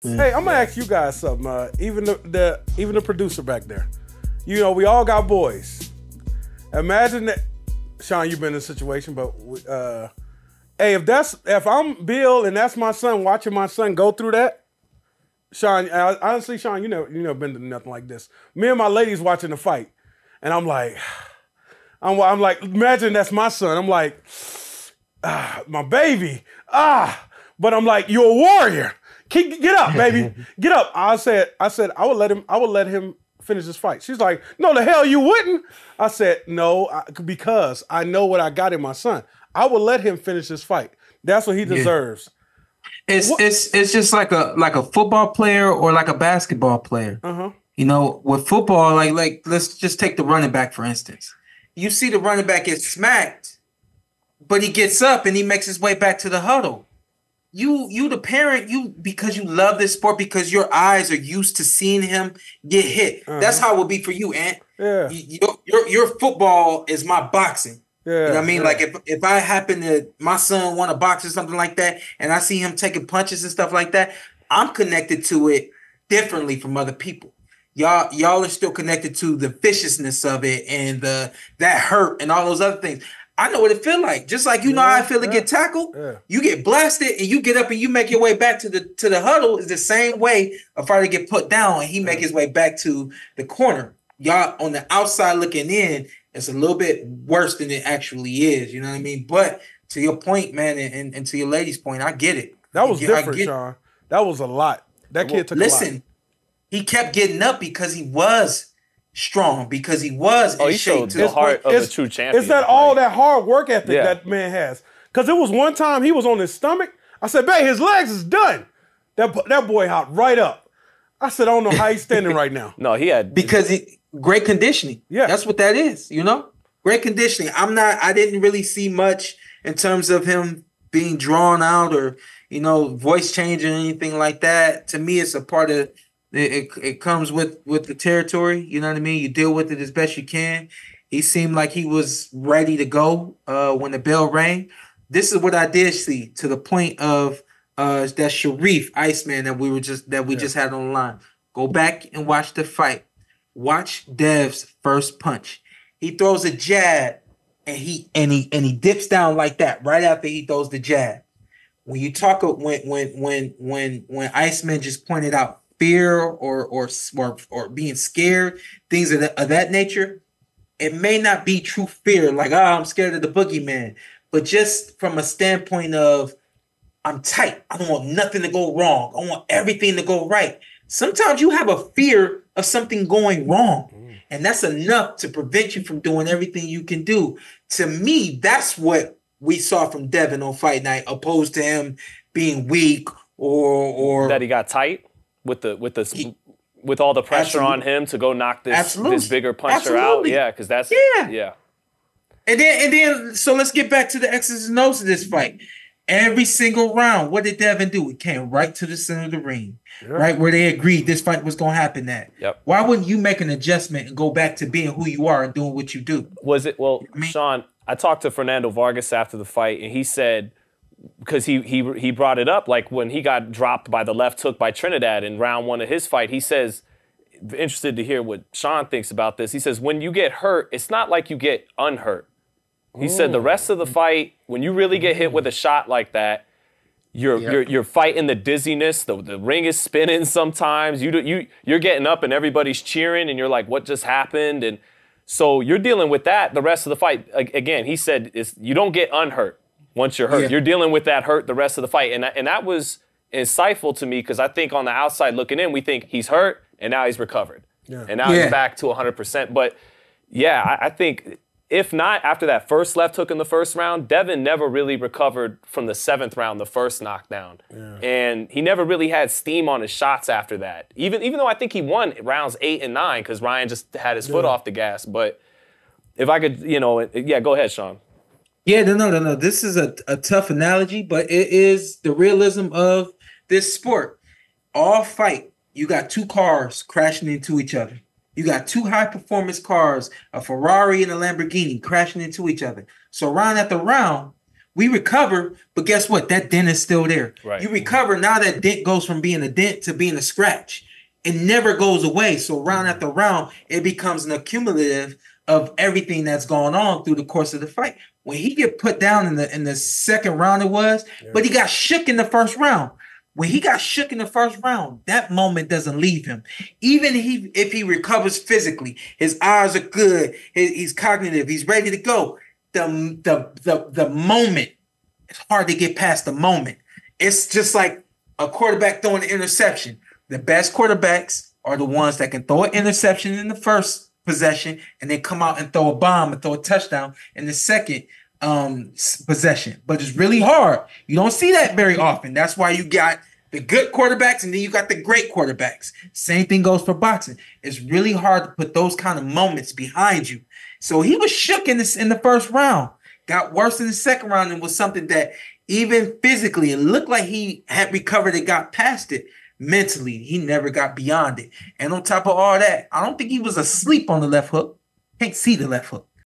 Hey, I'm gonna ask you guys something. Even the producer back there. You know, we all got boys. Imagine that, Shawn. You've been in a situation, but hey, if I'm Bill and that's my son, watching my son go through that, Shawn. Honestly, Shawn, you never been to nothing like this. Me and my ladies watching the fight, and I'm like, imagine that's my son. I'm like, my baby, but I'm like, you're a warrior. Get up, baby. Get up. I said, I would let him finish this fight. She's like, no, the hell you wouldn't. I said, no, because I know what I got in my son. I will let him finish this fight. That's what he deserves. It's just like a football player or like a basketball player. Uh-huh. You know, with football, like let's just take the running back, for instance. You see the running back get smacked, but he gets up and he makes his way back to the huddle. You the parent, because you love this sport, because your eyes are used to seeing him get hit. Uh-huh. That's how it would be for you, Antt. Yeah. Your football is my boxing. Yeah. You know what I mean? Like if I happen to, my son want to box or something like that, and I see him taking punches and stuff like that, I'm connected to it differently from other people. Y'all are still connected to the viciousness of it and that hurt and all those other things. I know what it feel like. Just like know how I feel to get tackled. Yeah. You get blasted and you get up and you make your way back to the huddle is the same way a fighter get put down and he make his way back to the corner. Y'all on the outside looking in, it's a little bit worse than it actually is. You know what I mean? But to your point, man, and to your lady's point, I get it. That was different, Shawn. That was a lot. That kid took a lot. He kept getting up because he was strong, because he was in he shape. showed the heart of a true champion. It's all that hard work ethic that man has. Because it was one time he was on his stomach. I said, babe, his legs is done. That boy hopped right up. I said, I don't know how he's standing right now. No, he had... Because great conditioning. Yeah. That's what that is, Great conditioning. I didn't really see much in terms of him being drawn out or, voice change or anything like that. To me, it's a part of... It comes with the territory, you know what I mean? You deal with it as best you can. He seemed like he was ready to go when the bell rang. This is what I did see, to the point of that Sharif Iceman that we just had on the line. Go back and watch the fight. Watch Dev's first punch. He throws a jab and he dips down like that right after he throws the jab. When you talk when Iceman just pointed out fear or being scared, things of that nature, it may not be true fear, like, I'm scared of the boogeyman, but just from a standpoint of, I'm tight. I don't want nothing to go wrong. I want everything to go right. Sometimes you have a fear of something going wrong, and that's enough to prevent you from doing everything you can do. To me, that's what we saw from Devin on fight night, opposed to him being weak or that he got tight. With all the pressure on him to go knock this bigger puncher out, because that's And then so let's get back to the X's and O's of this fight. Every single round, what did Devin do? He came right to the center of the ring, right where they agreed this fight was going to happen at. Yep. Why wouldn't you make an adjustment and go back to being who you are and doing what you do? Shawn, I talked to Fernando Vargas after the fight, and he said, because he brought it up, like when he got dropped by the left hook by Trinidad in round one of his fight, he says, interested to hear what Shawn thinks about this. He says, when you get hurt, it's not like you get unhurt. He said the rest of the fight, when you really get hit with a shot like that, you're fighting the dizziness, the ring is spinning sometimes, you're getting up and everybody's cheering and you're like, what just happened? And so you're dealing with that the rest of the fight. Again, he said you don't get unhurt. Once you're hurt, you're dealing with that hurt the rest of the fight. And that was insightful to me, because I think on the outside looking in, we think he's hurt and now he's recovered. Yeah. And now he's back to 100%. But I think if not, after that first left hook in the first round, Devin never really recovered from the 7th round, the first knockdown. Yeah. And he never really had steam on his shots after that. Even though I think he won rounds 8 and 9 because Ryan just had his foot off the gas. But if I could, go ahead, Shawn. Yeah, no. This is a tough analogy, but it is the realism of this sport. All fight, you got two cars crashing into each other. You got two high-performance cars, a Ferrari and a Lamborghini, crashing into each other. So round after round, We recover, but guess what? That dent is still there. Right. You recover, now that dent goes from being a dent to being a scratch. It never goes away. So round after round, it becomes an accumulative of everything that's going on through the course of the fight. When he get put down in the second round, but he got shook in the first round. When he got shook in the first round, that moment doesn't leave him. Even if he recovers physically, his eyes are good, he's cognitive, he's ready to go. The moment, it's hard to get past the moment. It's just like a quarterback throwing an interception. The best quarterbacks are the ones that can throw an interception in the first possession and then come out and throw a bomb and throw a touchdown in the second possession. But it's really hard. You don't see that very often. That's why you got the good quarterbacks and then you got the great quarterbacks. Same thing goes for boxing. It's really hard to put those kind of moments behind you. So he was shook in the first round, got worse in the second round, and was something that even physically, it looked like he had recovered and got past it. Mentally, he never got beyond it. And on top of all that, I don't think he was asleep on the left hook. Can't see the left hook.